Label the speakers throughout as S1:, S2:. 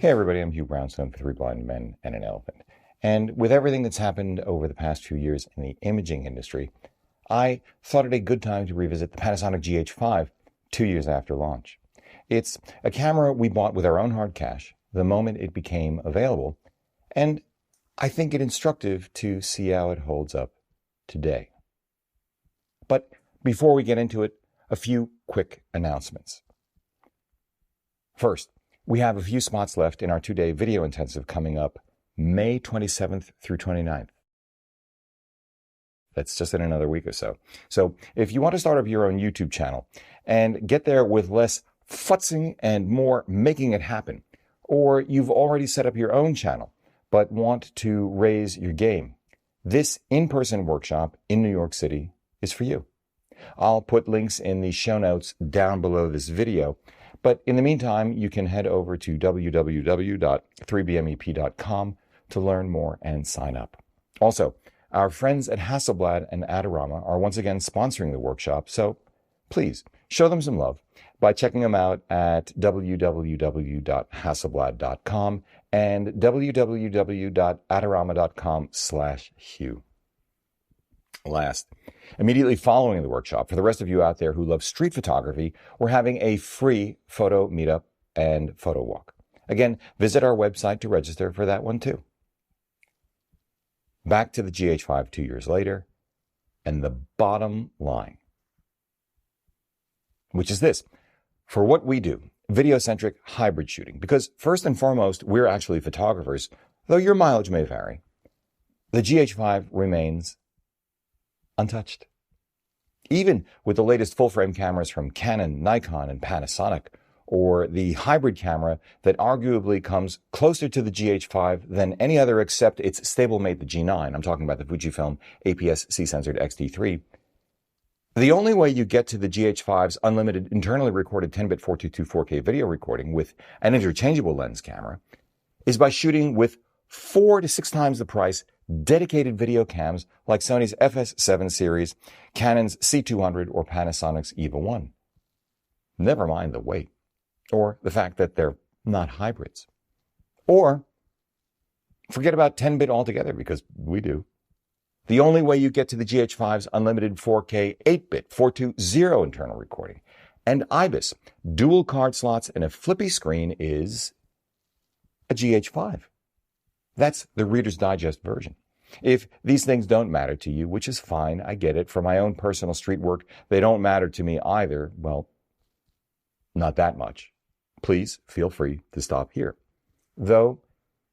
S1: Hey everybody, I'm Hugh Brownstone for Three Blind Men and an Elephant. And with everything that's happened over the past few years in the imaging industry, I thought it a good time to revisit the Panasonic GH5 2 years after launch. It's a camera we bought with our own hard cash the moment it became available, and I think it instructive to see how it holds up today. But before we get into it, a few quick announcements. First, we have a few spots left in our 2-day video intensive coming up May 27th through 29th. That's just in another week or so. So if you want to start up your own YouTube channel and get there with less futzing and more making it happen, or you've already set up your own channel but want to raise your game, this in-person workshop in New York City is for you. I'll put links in the show notes down below this video. But in the meantime, you can head over to www.3bmep.com to learn more and sign up. Also, our friends at Hasselblad and Adorama are once again sponsoring the workshop, so please show them some love by checking them out at www.hasselblad.com and www.adorama.com/Hugh. Last, immediately following the workshop, for the rest of you out there who love street photography, we're having a free photo meetup and photo walk. Again, visit our website to register for that one too. Back to the GH5 2 years later, and the bottom line, which is this: for what we do, video-centric hybrid shooting, because first and foremost, we're actually photographers, though your mileage may vary, the GH5 remains untouched. Even with the latest full-frame cameras from Canon, Nikon, and Panasonic, or the hybrid camera that arguably comes closer to the GH5 than any other except its stablemate, the G9, I'm talking about the Fujifilm APS-C censored X-T3, the only way you get to the GH5's unlimited internally recorded 10-bit 422 4K video recording with an interchangeable lens camera is by shooting with 4 to 6 times the price dedicated video cams like Sony's FS7 series, Canon's C200, or Panasonic's EVA 1. Never mind the weight, or the fact that they're not hybrids. Or forget about 10-bit altogether, because we do. The only way you get to the GH5's unlimited 4K 8-bit 420 internal recording and IBIS dual card slots and a flippy screen is a GH5. That's the Reader's Digest version. If these things don't matter to you, which is fine, I get it. For my own personal street work, they don't matter to me either. Well, not that much. Please feel free to stop here. Though,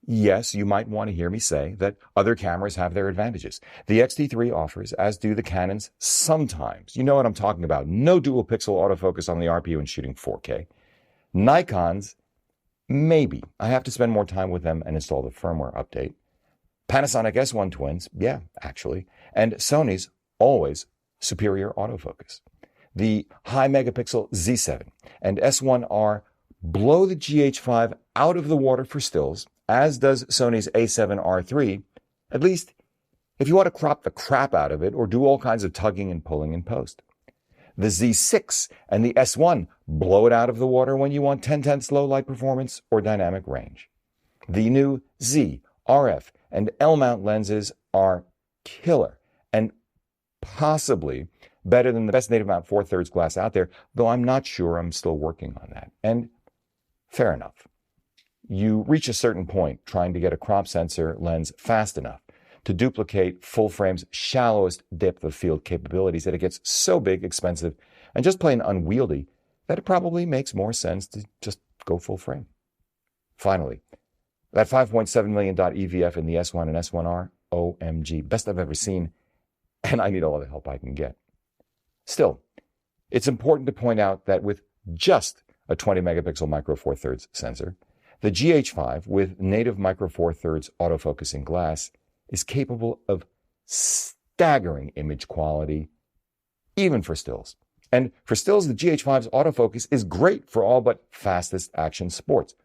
S1: yes, you might want to hear me say that other cameras have their advantages. The X-T3 offers, as do the Canons, sometimes. You know what I'm talking about. No dual pixel autofocus on the RPU and shooting 4K. Nikon's, maybe. I have to spend more time with them and install the firmware update. Panasonic S1 twins, yeah, actually. And Sony's, always superior autofocus. The high megapixel Z7 and S1R blow the GH5 out of the water for stills, as does Sony's A7R3, at least if you want to crop the crap out of it or do all kinds of tugging and pulling in post. The Z6 and the S1 blow it out of the water when you want 10/10 low light performance or dynamic range. The new Z, RF, and L-mount lenses are killer and possibly better than the best native mount 4/3 glass out there, though I'm not sure. I'm still working on that. And fair enough. You reach a certain point trying to get a crop sensor lens fast enough to duplicate full frame's shallowest depth of field capabilities that it gets so big, expensive, and just plain unwieldy that it probably makes more sense to just go full frame. Finally, that 5.7 million dot EVF in the S1 and S1R, OMG, best I've ever seen, and I need all the help I can get. Still, it's important to point out that with just a 20 megapixel micro four thirds sensor, the GH5 with native micro four thirds autofocusing glass is capable of staggering image quality, even for stills. And for stills, the GH5's autofocus is great for all but fastest action sports.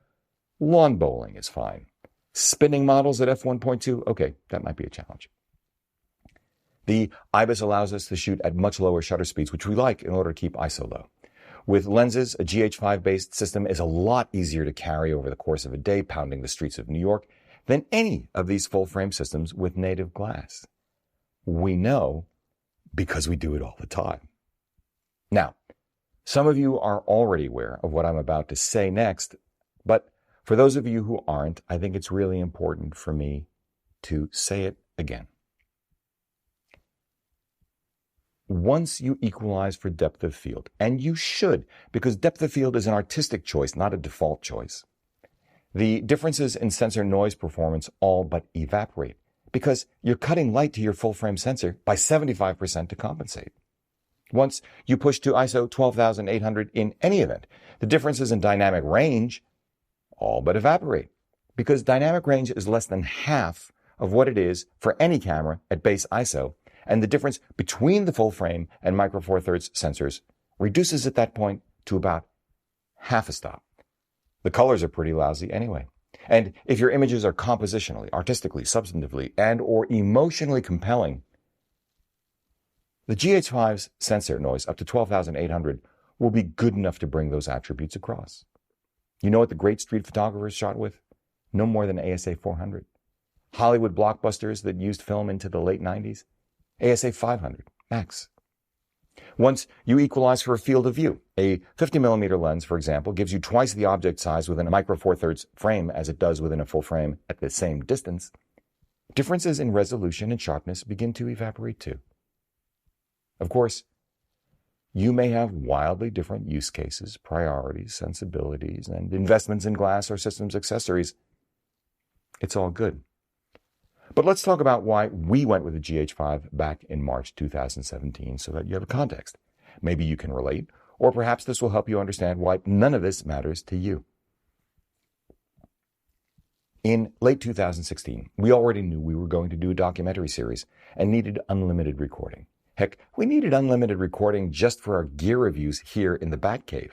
S1: Lawn bowling is fine. Spinning models at f1.2, okay, that might be a challenge. The IBIS allows us to shoot at much lower shutter speeds, which we like in order to keep ISO low. With lenses, a GH5-based system is a lot easier to carry over the course of a day pounding the streets of New York than any of these full-frame systems with native glass. We know because we do it all the time. Now, some of you are already aware of what I'm about to say next, but for those of you who aren't, I think it's really important for me to say it again. Once you equalize for depth of field, and you should, because depth of field is an artistic choice, not a default choice, the differences in sensor noise performance all but evaporate, because you're cutting light to your full-frame sensor by 75% to compensate. Once you push to ISO 12,800 in any event, the differences in dynamic range all but evaporate, because dynamic range is less than half of what it is for any camera at base ISO, and the difference between the full frame and micro four thirds sensors reduces at that point to about half a stop. The colors are pretty lousy anyway. And if your images are compositionally, artistically, substantively, and or emotionally compelling, the GH5's sensor noise up to 12,800 will be good enough to bring those attributes across. You know what the great street photographers shot with? No more than ASA 400. Hollywood blockbusters that used film into the late 90s? ASA 500, max. Once you equalize for a field of view, a 50mm lens, for example, gives you twice the object size within a micro four thirds frame as it does within a full frame at the same distance. Differences in resolution and sharpness begin to evaporate too. Of course, you may have wildly different use cases, priorities, sensibilities, and investments in glass or systems accessories. It's all good. But let's talk about why we went with the GH5 back in March 2017 so that you have a context. Maybe you can relate, or perhaps this will help you understand why none of this matters to you. In late 2016, we already knew we were going to do a documentary series and needed unlimited recording. Heck, we needed unlimited recording just for our gear reviews here in the Batcave.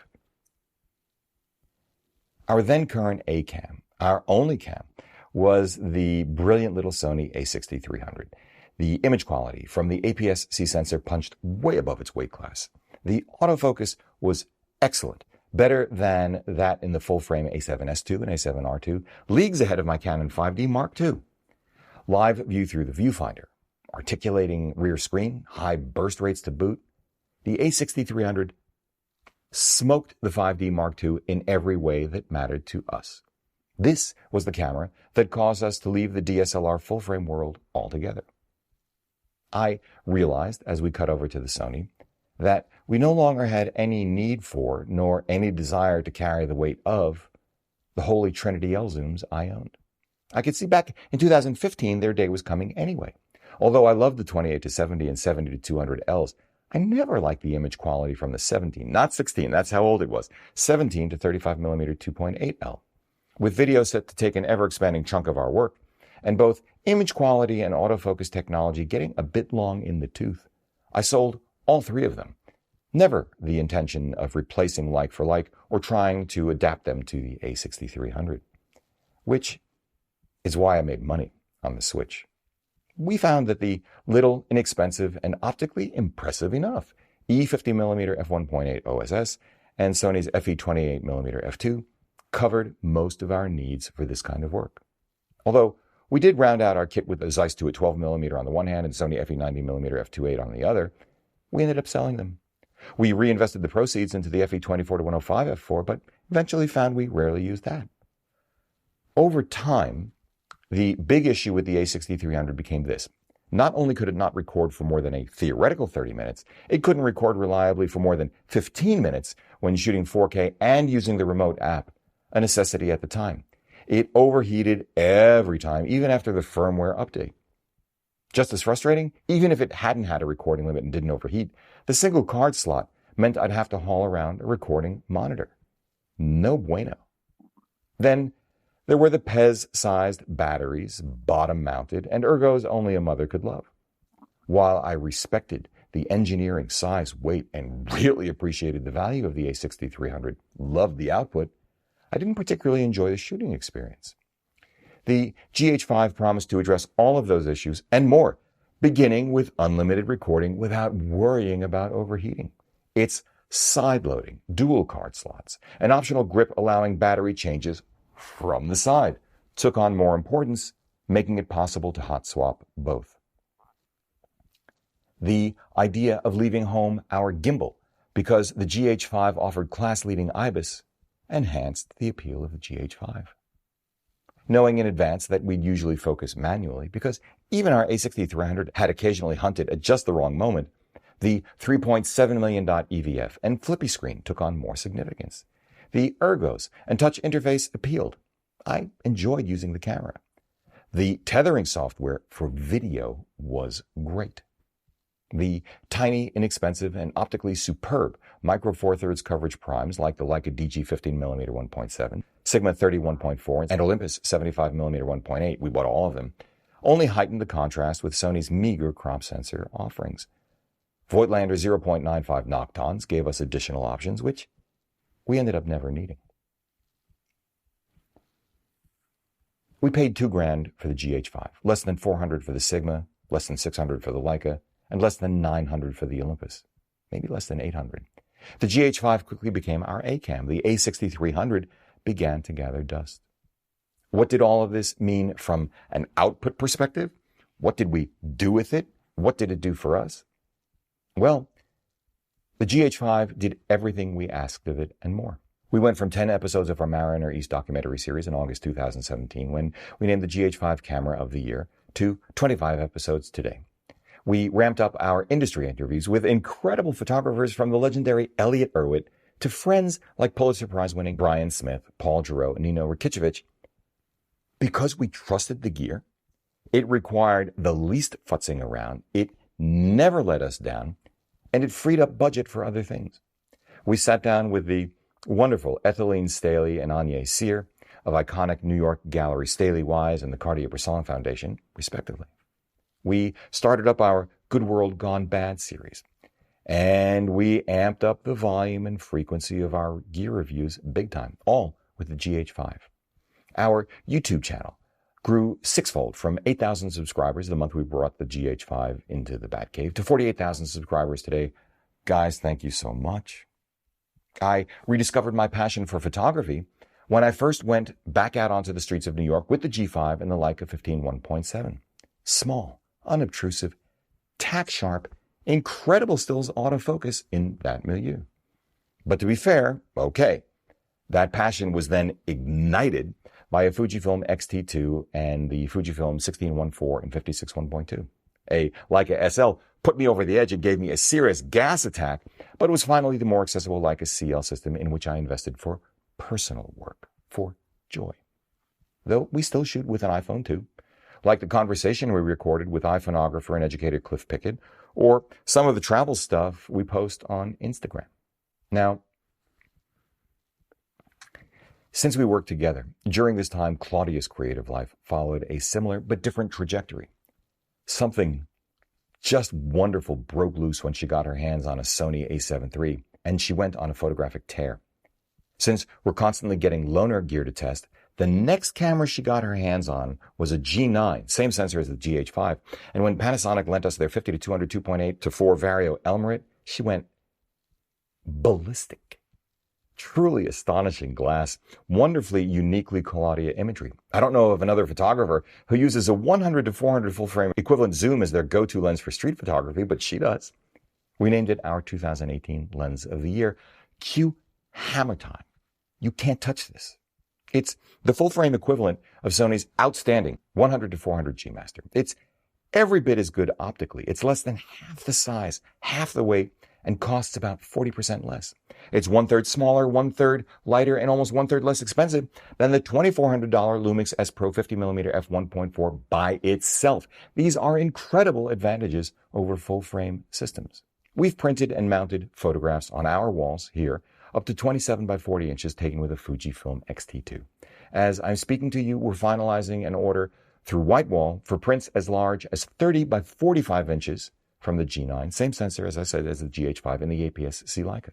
S1: Our then current A-cam, our only cam, was the brilliant little Sony a6300. The image quality from the APS-C sensor punched way above its weight class. The autofocus was excellent, better than that in the full-frame A7S II and A7R II, leagues ahead of my Canon 5D Mark II. Live view through the viewfinder, articulating rear screen, high burst rates to boot. The a6300 smoked the 5D Mark II in every way that mattered to us. This was the camera that caused us to leave the DSLR full-frame world altogether. I realized, as we cut over to the Sony, that we no longer had any need for, nor any desire to carry the weight of, the holy trinity L-zooms I owned. I could see back in 2015 their day was coming anyway. Although I loved the 28-70 and 70-200 Ls, I never liked the image quality from the 17, not 16, that's how old it was, 17 to 35mm 2.8 L. With video set to take an ever-expanding chunk of our work, and both image quality and autofocus technology getting a bit long in the tooth, I sold all three of them. Never the intention of replacing like for like or trying to adapt them to the a6300, which is why I made money on the Switch. We found that the little, inexpensive, and optically impressive enough E50mm f1.8 OSS and Sony's FE28mm f2 covered most of our needs for this kind of work. Although we did round out our kit with a Zeiss 2 at 12mm on the one hand and Sony FE90mm f2.8 on the other, we ended up selling them. We reinvested the proceeds into the FE24-105 f4, but eventually found we rarely used that. Over time, the big issue with the a6300 became this. Not only could it not record for more than a theoretical 30 minutes, it couldn't record reliably for more than 15 minutes when shooting 4K and using the remote app, a necessity at the time. It overheated every time, even after the firmware update. Just as frustrating, even if it hadn't had a recording limit and didn't overheat, the single card slot meant I'd have to haul around a recording monitor. No bueno. Then there were the Pez-sized batteries, bottom-mounted, and ergos only a mother could love. While I respected the engineering, size, weight, and really appreciated the value of the a6300, loved the output, I didn't particularly enjoy the shooting experience. The GH5 promised to address all of those issues and more, beginning with unlimited recording without worrying about overheating. Its side loading, dual card slots, an optional grip allowing battery changes from the side took on more importance, making it possible to hot swap both. The idea of leaving home our gimbal because the GH5 offered class-leading IBIS enhanced the appeal of the GH5. Knowing in advance that we'd usually focus manually because even our A6300 had occasionally hunted at just the wrong moment, the 3.7 million dot EVF and flippy screen took on more significance. The ergos and touch interface appealed. I enjoyed using the camera. The tethering software for video was great. The tiny, inexpensive, and optically superb micro four thirds coverage primes like the Leica DG 15mm 1.7, Sigma 30 1.4, and Olympus 75mm 1.8, we bought all of them, only heightened the contrast with Sony's meager crop sensor offerings. Voigtlander 0.95 Noctons gave us additional options, which we ended up never needing. We paid $2,000 for the GH5, less than $400 for the Sigma, less than $600 for the Leica, and less than $900 for the Olympus, maybe less than $800. The GH5 quickly became our A-cam. The A6300 began to gather dust. What did all of this mean from an output perspective? What did we do with it? What did it do for us? Well, the GH5 did everything we asked of it and more. We went from 10 episodes of our Mariner East documentary series in August 2017, when we named the GH5 Camera of the Year, to 25 episodes today. We ramped up our industry interviews with incredible photographers from the legendary Elliot Erwitt to friends like Pulitzer Prize-winning Brian Smith, Paul Giroux, and Nino Rakicevic. Because we trusted the gear, it required the least futzing around, it never let us down, and it freed up budget for other things. We sat down with the wonderful Ethylene Staley and Anya Sear of iconic New York gallery Staley Wise and the Cartier-Bresson Foundation, respectively. We started up our Good World Gone Bad series, and we amped up the volume and frequency of our gear reviews big time, all with the GH5. Our YouTube channel grew sixfold from 8,000 subscribers the month we brought the GH5 into the Batcave to 48,000 subscribers today. Guys, thank you so much. I rediscovered my passion for photography when I first went back out onto the streets of New York with the G5 and the Leica 15 1.7. Small, unobtrusive, tack-sharp, incredible stills autofocus in that milieu. But to be fair, okay, that passion was then ignited by a Fujifilm X-T2 and the Fujifilm 16-1.4 and 56 1.2. A Leica SL put me over the edge and gave me a serious gas attack, but it was finally the more accessible Leica CL system in which I invested for personal work, for joy. Though we still shoot with an iPhone 2, like the conversation we recorded with iPhoneographer and educator Cliff Pickett, or some of the travel stuff we post on Instagram. Now, since we worked together, during this time, Claudia's creative life followed a similar but different trajectory. Something just wonderful broke loose when she got her hands on a Sony a7 III, and she went on a photographic tear. Since we're constantly getting loaner gear to test, the next camera she got her hands on was a G9, same sensor as the GH5, and when Panasonic lent us their 50-200 2.8 to 4 Vario Elmerit, she went ballistic. Truly astonishing glass, wonderfully uniquely Claudia imagery. I don't know of another photographer who uses a 100 to 400 full-frame equivalent zoom as their go-to lens for street photography, but she does. We named it our 2018 Lens of the Year. Cue hammer time. You can't touch this. It's the full-frame equivalent of Sony's outstanding 100 to 400 G Master. It's every bit as good optically. It's less than half the size, half the weight, and costs about 40% less. It's 1/3 smaller, 1/3 lighter, and almost 1/3 less expensive than the $2,400 Lumix S Pro 50mm f1.4 by itself. These are incredible advantages over full-frame systems. We've printed and mounted photographs on our walls here up to 27 by 40 inches taken with a Fujifilm X-T2. As I'm speaking to you, we're finalizing an order through Whitewall for prints as large as 30 by 45 inches from the G9, same sensor, as I said, as the GH5 and the APS-C Leica.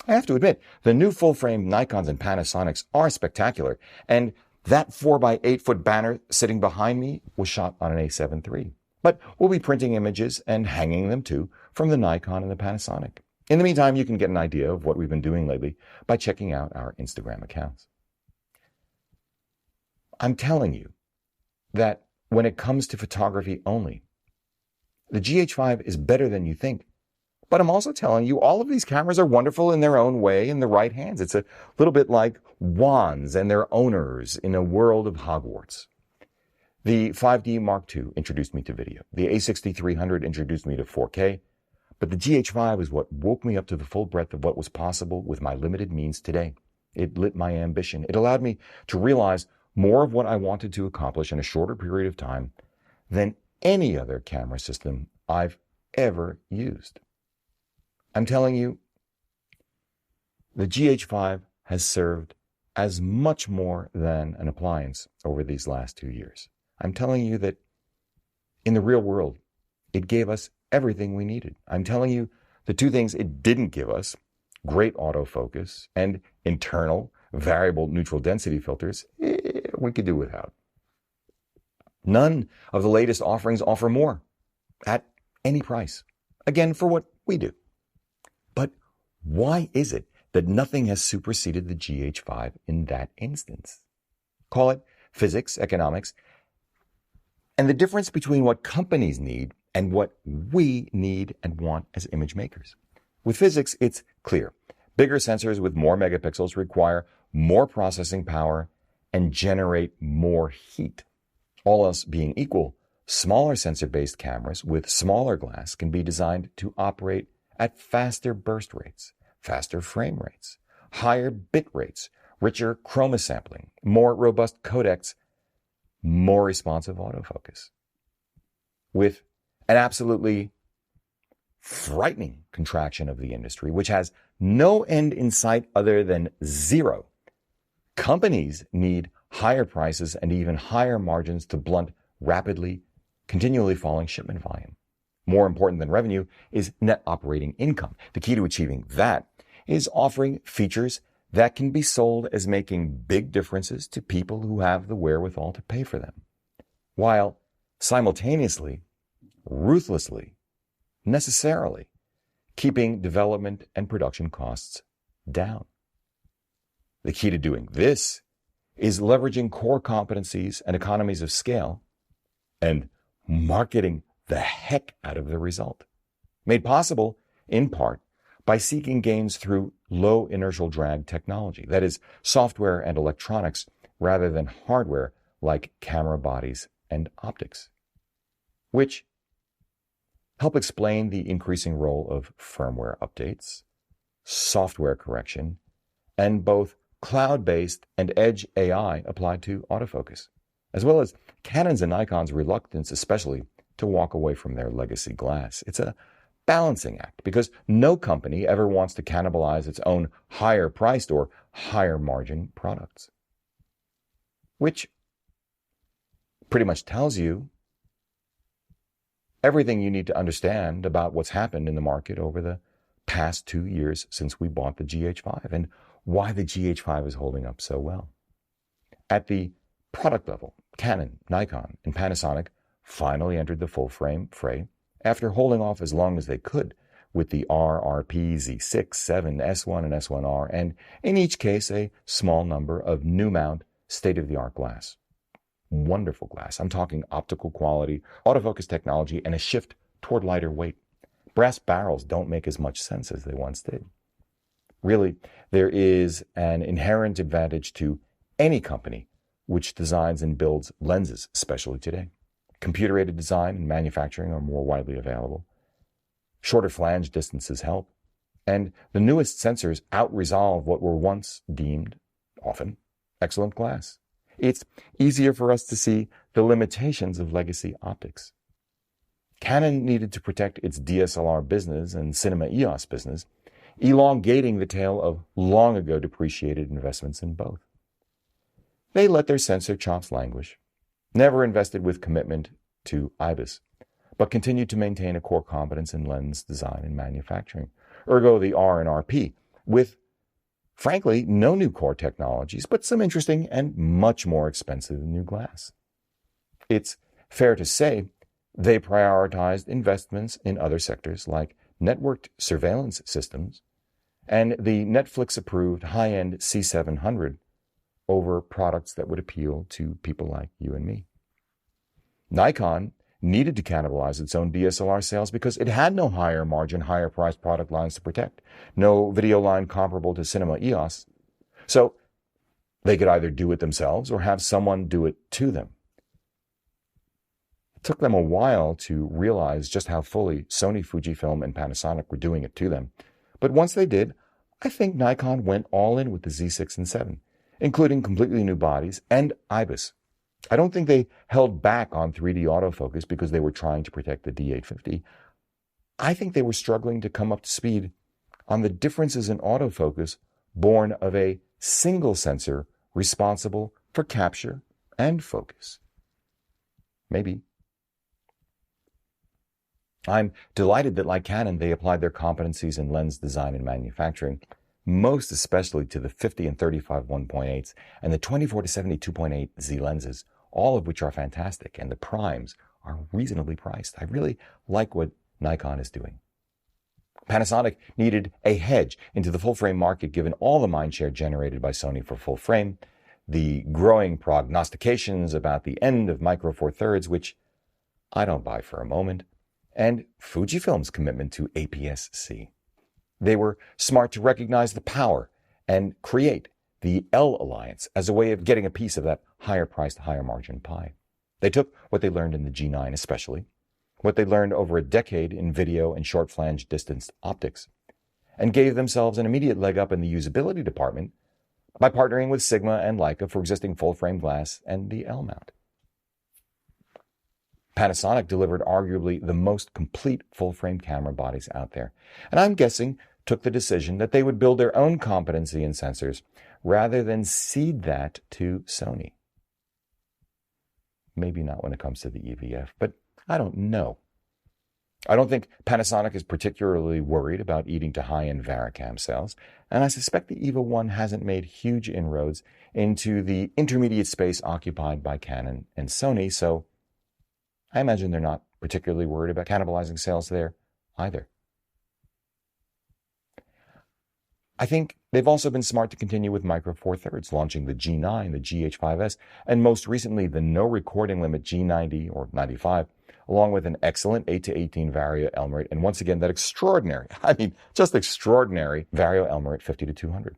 S1: I have to admit, the new full-frame Nikons and Panasonics are spectacular, and that 4 by 8 foot banner sitting behind me was shot on an A7 III. But we'll be printing images and hanging them too from the Nikon and the Panasonic. In the meantime, you can get an idea of what we've been doing lately by checking out our Instagram accounts. I'm telling you that when it comes to photography only, the GH5 is better than you think. But I'm also telling you all of these cameras are wonderful in their own way in the right hands. It's a little bit like wands and their owners in a world of Hogwarts. The 5D Mark II introduced me to video. The A6300 introduced me to 4K. But the GH5 is what woke me up to the full breadth of what was possible with my limited means today. It lit my ambition. It allowed me to realize more of what I wanted to accomplish in a shorter period of time than any other camera system I've ever used. I'm telling you, the GH5 has served as much more than an appliance over these last 2 years. I'm telling you that in the real world, it gave us everything we needed. I'm telling you the two things it didn't give us, great autofocus and internal variable neutral density filters, we could do without. None of the latest offerings offer more at any price. Again, for what we do. But why is it that nothing has superseded the GH5 in that instance? Call it physics, economics, and the difference between what companies need and what we need and want as image makers. With physics, it's clear. Bigger sensors with more megapixels require more processing power and generate more heat. All else being equal, smaller sensor-based cameras with smaller glass can be designed to operate at faster burst rates, faster frame rates, higher bit rates, richer chroma sampling, more robust codecs, more responsive autofocus. With an absolutely frightening contraction of the industry, which has no end in sight other than zero, companies need higher prices and even higher margins to blunt rapidly, continually falling shipment volume. More important than revenue is net operating income. The key to achieving that is offering features that can be sold as making big differences to people who have the wherewithal to pay for them, while simultaneously, ruthlessly, necessarily keeping development and production costs down. The key to doing this is leveraging core competencies and economies of scale and marketing the heck out of the result. Made possible, in part, by seeking gains through low inertial drag technology, that is, software and electronics rather than hardware like camera bodies and optics, which help explain the increasing role of firmware updates, software correction, and both cloud-based and edge AI applied to autofocus, as well as Canon's and Nikon's reluctance especially to walk away from their legacy glass. It's a balancing act because no company ever wants to cannibalize its own higher priced or higher margin products, which pretty much tells you everything you need to understand about what's happened in the market over the past 2 years since we bought the GH5 and why the GH5 is holding up so well. At the product level, Canon, Nikon, and Panasonic finally entered the full-frame fray after holding off as long as they could with the RRP Z6, 7, S1, and S1R, and in each case a small number of new mount, state-of-the-art glass. Wonderful glass. I'm talking optical quality, autofocus technology, and a shift toward lighter weight. Brass barrels don't make as much sense as they once did. Really, there is an inherent advantage to any company which designs and builds lenses, especially today. Computer-aided design and manufacturing are more widely available. Shorter flange distances help. And the newest sensors out-resolve what were once deemed, often, excellent glass. It's easier for us to see the limitations of legacy optics. Canon needed to protect its DSLR business and cinema EOS business, elongating the tail of long ago depreciated investments in both. They let their sensor chops languish, never invested with commitment to IBIS, but continued to maintain a core competence in lens design and manufacturing. Ergo the R and RP, with, frankly, no new core technologies, but some interesting and much more expensive new glass. It's fair to say they prioritized investments in other sectors like networked surveillance systems, and the Netflix-approved high-end C700 over products that would appeal to people like you and me. Nikon needed to cannibalize its own DSLR sales because it had no higher margin, higher priced product lines to protect, no video line comparable to Cinema EOS. So they could either do it themselves or have someone do it to them. It took them a while to realize just how fully Sony, Fujifilm, and Panasonic were doing it to them. But once they did, I think Nikon went all in with the Z6 and 7, including completely new bodies and IBIS. I don't think they held back on 3D autofocus because they were trying to protect the D850. I think they were struggling to come up to speed on the differences in autofocus born of a single sensor responsible for capture and focus. Maybe. I'm delighted that, like Canon, they applied their competencies in lens design and manufacturing, most especially to the 50 and 35 1.8s and the 24 to 70 2.8 Z lenses, all of which are fantastic, and the primes are reasonably priced. I really like what Nikon is doing. Panasonic needed a hedge into the full-frame market given all the mindshare generated by Sony for full-frame, the growing prognostications about the end of Micro Four Thirds, which I don't buy for a moment, and Fujifilm's commitment to APS-C. They were smart to recognize the power and create the L Alliance as a way of getting a piece of that higher-priced, higher-margin pie. They took what they learned in the G9 especially, what they learned over a decade in video and short-flange distanced optics, and gave themselves an immediate leg up in the usability department by partnering with Sigma and Leica for existing full-frame glass and the L mount. Panasonic delivered arguably the most complete full-frame camera bodies out there, and I'm guessing took the decision that they would build their own competency in sensors rather than cede that to Sony. Maybe not when it comes to the EVF, but I don't know. I don't think Panasonic is particularly worried about eating to high-end Varicam sales, and I suspect the EVA 1 hasn't made huge inroads into the intermediate space occupied by Canon and Sony, so I imagine they're not particularly worried about cannibalizing sales there either. I think they've also been smart to continue with Micro Four Thirds, launching the G9, the GH5S, and most recently the no recording limit G90 or 95, along with an excellent 8-18 Vario Elmerate, and once again that extraordinary, just extraordinary Vario Elmerate 50-200.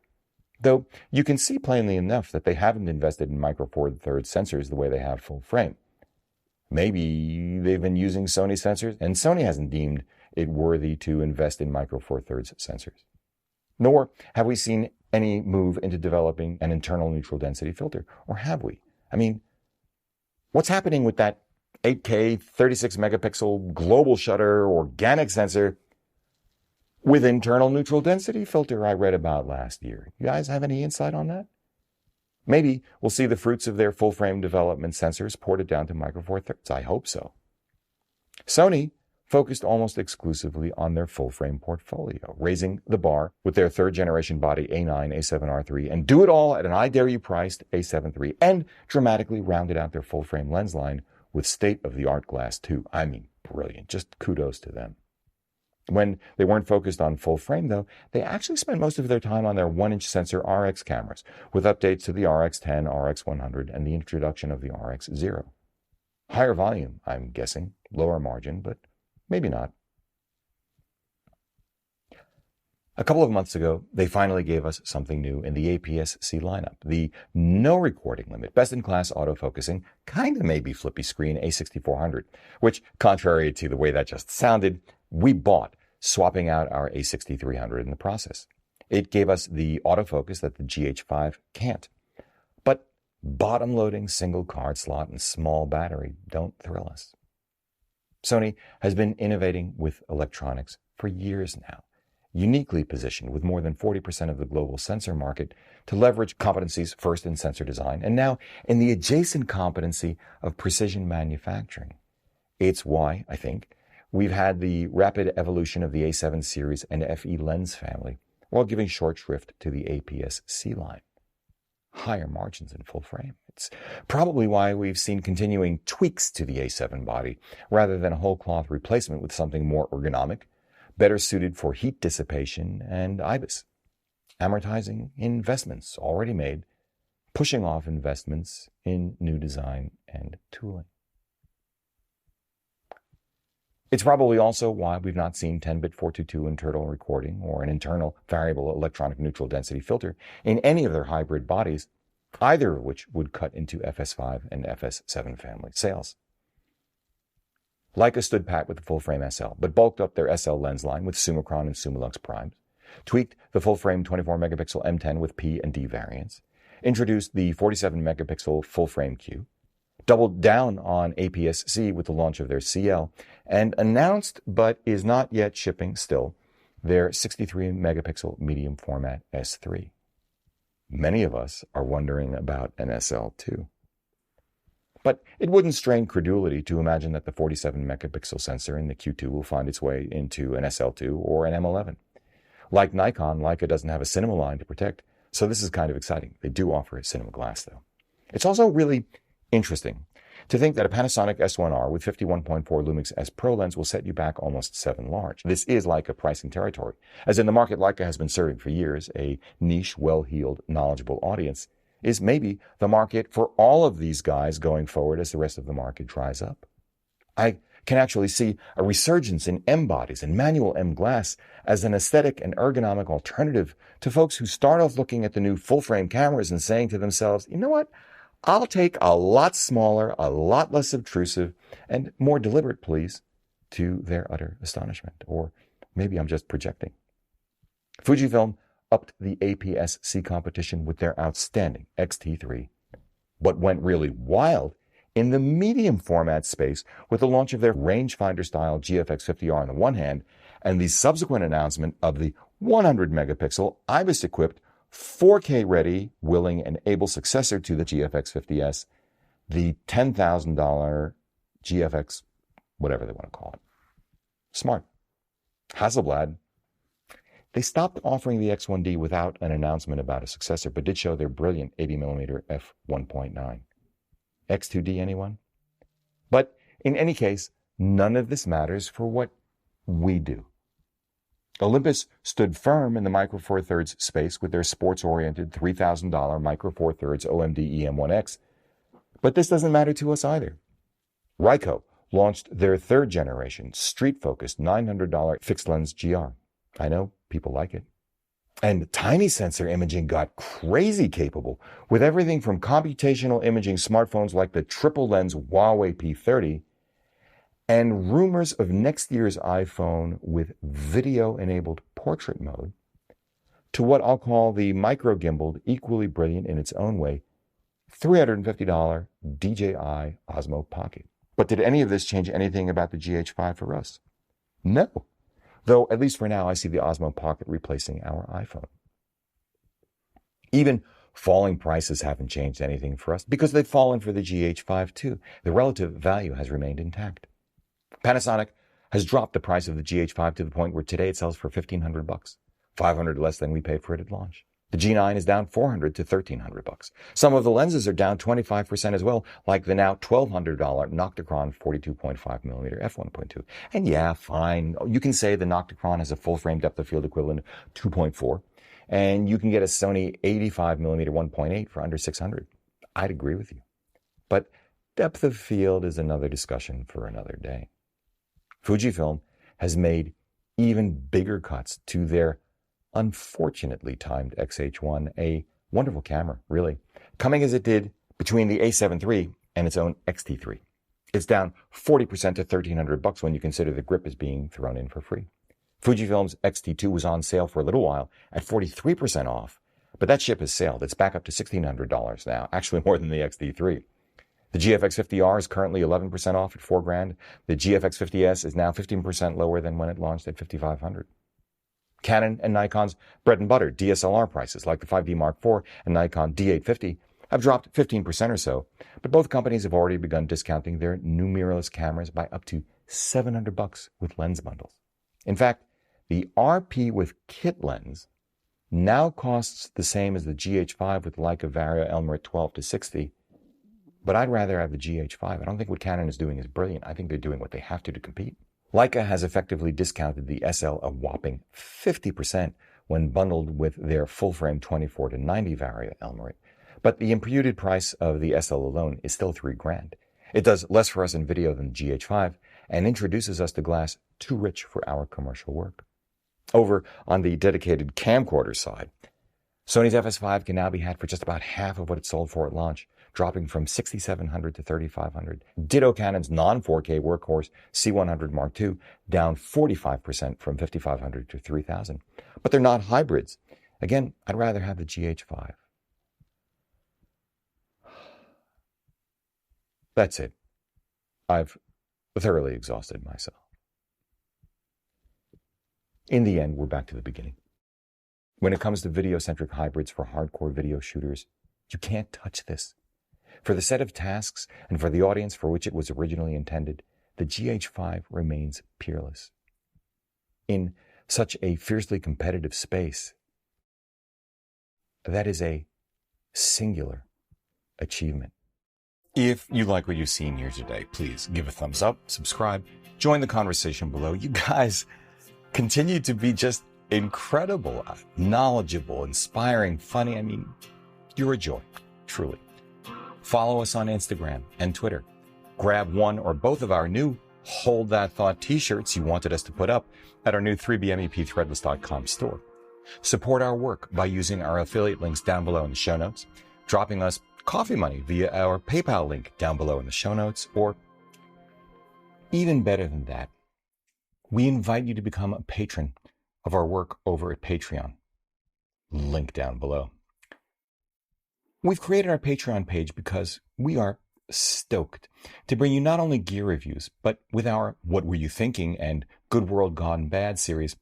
S1: Though you can see plainly enough that they haven't invested in Micro Four Thirds sensors the way they have full frame. Maybe they've been using Sony sensors, and Sony hasn't deemed it worthy to invest in Micro Four Thirds sensors. Nor have we seen any move into developing an internal neutral density filter, or have we? What's happening with that 8K 36 megapixel global shutter organic sensor with internal neutral density filter I read about last year? You guys have any insight on that? Maybe we'll see the fruits of their full-frame development sensors ported down to Micro Four Thirds. I hope so. Sony focused almost exclusively on their full-frame portfolio, raising the bar with their third-generation body A9, A7R3, and do it all at an I dare you priced A7 III, and dramatically rounded out their full-frame lens line with state-of-the-art glass too. Brilliant. Just kudos to them. When they weren't focused on full frame, though, they actually spent most of their time on their 1-inch sensor RX cameras, with updates to the RX10, RX100, and the introduction of the RX0. Higher volume, I'm guessing, lower margin, but maybe not. A couple of months ago, they finally gave us something new in the APS-C lineup, the no recording limit, best-in-class autofocusing, kind of maybe flippy screen A6400, which, contrary to the way that just sounded, we bought, swapping out our A6300 in the process. It gave us the autofocus that the GH5 can't. But bottom-loading single card slot and small battery don't thrill us. Sony has been innovating with electronics for years now, uniquely positioned with more than 40% of the global sensor market to leverage competencies first in sensor design and now in the adjacent competency of precision manufacturing. It's why, I think, we've had the rapid evolution of the A7 series and FE lens family while giving short shrift to the APS-C line. Higher margins in full frame. It's probably why we've seen continuing tweaks to the A7 body rather than a whole cloth replacement with something more ergonomic, better suited for heat dissipation and IBIS, amortizing investments already made, pushing off investments in new design and tooling. It's probably also why we've not seen 10-bit 422 internal recording or an internal variable electronic neutral density filter in any of their hybrid bodies, either of which would cut into FS5 and FS7 family sales. Leica stood pat with the full-frame SL, but bulked up their SL lens line with Summicron and Summilux primes, tweaked the full-frame 24-megapixel M10 with P and D variants, introduced the 47-megapixel full-frame Q, doubled down on APS-C with the launch of their CL, and announced, but is not yet shipping still, their 63-megapixel medium format S3. Many of us are wondering about an SL2. But it wouldn't strain credulity to imagine that the 47-megapixel sensor in the Q2 will find its way into an SL2 or an M11. Like Nikon, Leica doesn't have a cinema line to protect, so this is kind of exciting. They do offer a cinema glass, though. It's also really interesting to think that a Panasonic S1R with 51.4 Lumix S Pro lens will set you back almost 7 large. This is Leica pricing territory, as in the market Leica has been serving for years, a niche, well-heeled, knowledgeable audience, is maybe the market for all of these guys going forward as the rest of the market dries up. I can actually see a resurgence in M bodies and manual M glass as an aesthetic and ergonomic alternative to folks who start off looking at the new full-frame cameras and saying to themselves, you know what? I'll take a lot smaller, a lot less obtrusive, and more deliberate, please, to their utter astonishment. Or maybe I'm just projecting. Fujifilm upped the APS-C competition with their outstanding X-T3, but went really wild in the medium format space with the launch of their rangefinder-style GFX50R on the one hand, and the subsequent announcement of the 100-megapixel IBIS-equipped 4K-ready, willing, and able successor to the GFX50S, the $10,000 GFX, whatever they want to call it. Smart. Hasselblad, they stopped offering the X1D without an announcement about a successor, but did show their brilliant 80mm f1.9. X2D, anyone? But in any case, none of this matters for what we do. Olympus stood firm in the Micro Four Thirds space with their sports-oriented $3,000 Micro Four Thirds OMD EM1X, but this doesn't matter to us either. Rycote launched their third-generation, street-focused $900 fixed-lens GR. I know, people like it. And tiny sensor imaging got crazy capable with everything from computational imaging smartphones like the triple-lens Huawei P30 and rumors of next year's iPhone with video-enabled portrait mode to what I'll call the micro-gimbaled, equally brilliant in its own way, $350 DJI Osmo Pocket. But did any of this change anything about the GH5 for us? No. Though, at least for now, I see the Osmo Pocket replacing our iPhone. Even falling prices haven't changed anything for us because they've fallen for the GH5 too. The relative value has remained intact. Panasonic has dropped the price of the GH5 to the point where today it sells for $1,500, $500 less than we paid for it at launch. The G9 is down $400 to $1,300. Some of the lenses are down 25% as well, like the now $1,200 Nocticron 42.5mm f1.2. And yeah, fine. You can say the Nocticron has a full-frame depth of field equivalent of 2.4, and you can get a Sony 85mm 1.8 for under $600. I'd agree with you. But depth of field is another discussion for another day. Fujifilm has made even bigger cuts to their unfortunately timed XH1, a wonderful camera, really, coming as it did between the A7 III and its own XT3. It's down 40% to $1,300 when you consider the grip is being thrown in for free. Fujifilm's XT2 was on sale for a little while at 43% off, but that ship has sailed. It's back up to $1,600 now, actually more than the XT3. The GFX50R is currently 11% off at $4,000. The GFX50S is now 15% lower than when it launched at $5,500. Canon and Nikon's bread and butter DSLR prices, like the 5D Mark IV and Nikon D850, have dropped 15% or so, but both companies have already begun discounting their new mirrorless cameras by up to $700 with lens bundles. In fact, the RP with kit lens now costs the same as the GH5 with Leica Vario Elmer at 12 to 60, but I'd rather have the GH5. I don't think what Canon is doing is brilliant. I think they're doing what they have to compete. Leica has effectively discounted the SL a whopping 50% when bundled with their full-frame 24 to 90 Varia Elmarit. But the imputed price of the SL alone is still $3,000. It does less for us in video than the GH5 and introduces us to glass too rich for our commercial work. Over on the dedicated camcorder side, Sony's FS5 can now be had for just about half of what it sold for at launch, dropping from $6,700 to $3,500. Ditto Canon's non-4K workhorse C100 Mark II, down 45% from $5,500 to $3,000. But they're not hybrids. Again, I'd rather have the GH5. That's it. I've thoroughly exhausted myself. In the end, we're back to the beginning. When it comes to video-centric hybrids for hardcore video shooters, you can't touch this. For the set of tasks and for the audience for which it was originally intended, the GH5 remains peerless. In such a fiercely competitive space, that is a singular achievement. If you like what you've seen here today, please give a thumbs up, subscribe, join the conversation below. You guys continue to be just incredible, knowledgeable, inspiring, funny. I mean, you're a joy, truly. Follow us on Instagram and Twitter. Grab one or both of our new Hold That Thought t-shirts you wanted us to put up at our new 3BMEPthreadless.com store. Support our work by using our affiliate links down below in the show notes, dropping us coffee money via our PayPal link down below in the show notes, or even better than that, we invite you to become a patron of our work over at Patreon. Link down below. We've created our Patreon page because we are stoked to bring you not only gear reviews, but with our What Were You Thinking and Good World Gone Bad series,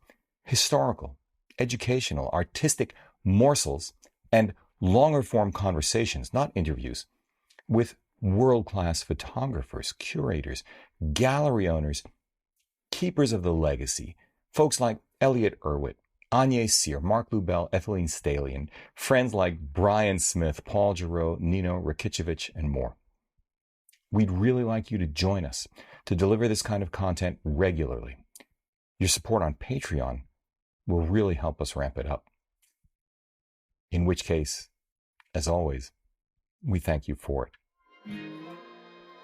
S1: historical, educational, artistic morsels, and longer form conversations, not interviews, with world-class photographers, curators, gallery owners, keepers of the legacy, folks like Elliot Irwitt, Agnes Cyr, Mark Lubell, Ethylene Staley, and friends like Brian Smith, Paul Giroux, Nino Rakicevic, and more. We'd really like you to join us to deliver this kind of content regularly. Your support on Patreon will really help us ramp it up. In which case, as always, we thank you for it.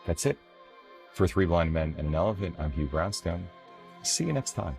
S1: That's it. For Three Blind Men and an Elephant, I'm Hugh Brownstone. See you next time.